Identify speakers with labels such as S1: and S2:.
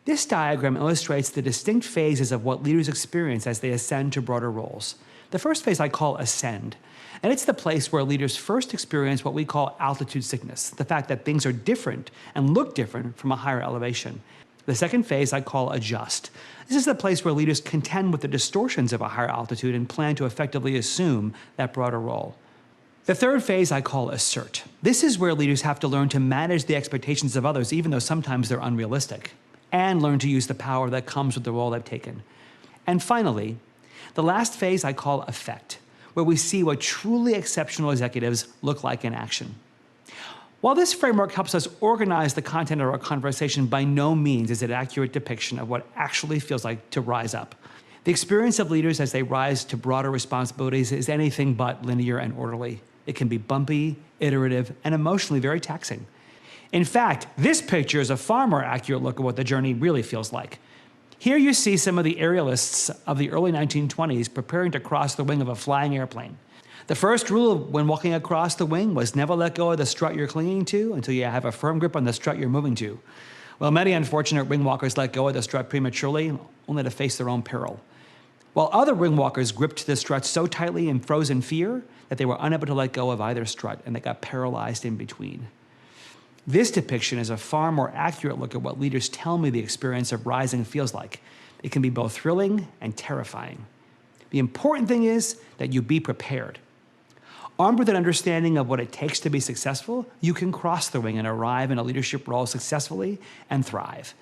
S1: This diagram illustrates the distinct phases of what leaders experience as they ascend to broader roles. The first phase I call ascend, and it's the place where leaders first experience what we call altitude sickness, the fact that things are different and look different from a higher elevation. The second phase I call adjust. This is the place where leaders contend with the distortions of a higher altitude and plan to effectively assume that broader role. The third phase I call assert. This is where leaders have to learn to manage the expectations of others, even though sometimes they're unrealistic, and learn to use the power that comes with the role they've taken. And finally, the last phase I call effect, where we see what truly exceptional executives look like in action. While this framework helps us organize the content of our conversation, by no means is it an accurate depiction of what actually feels like to rise up. The experience of leaders as they rise to broader responsibilities is anything but linear and orderly. It can be bumpy, iterative, and emotionally very taxing. In fact, this picture is a far more accurate look at what the journey really feels like. Here you see some of the aerialists of the early 1920s preparing to cross the wing of a flying airplane. The first rule when walking across the wing was never let go of the strut you're clinging to until you have a firm grip on the strut you're moving to. Well, many unfortunate wing walkers let go of the strut prematurely, only to face their own peril. While other wing walkers gripped the strut so tightly and froze in fear that they were unable to let go of either strut, and they got paralyzed in between. This depiction is a far more accurate look at what leaders tell me the experience of rising feels like. It can be both thrilling and terrifying. The important thing is that you be prepared. Armed with an understanding of what it takes to be successful, you can cross the wing and arrive in a leadership role successfully and thrive.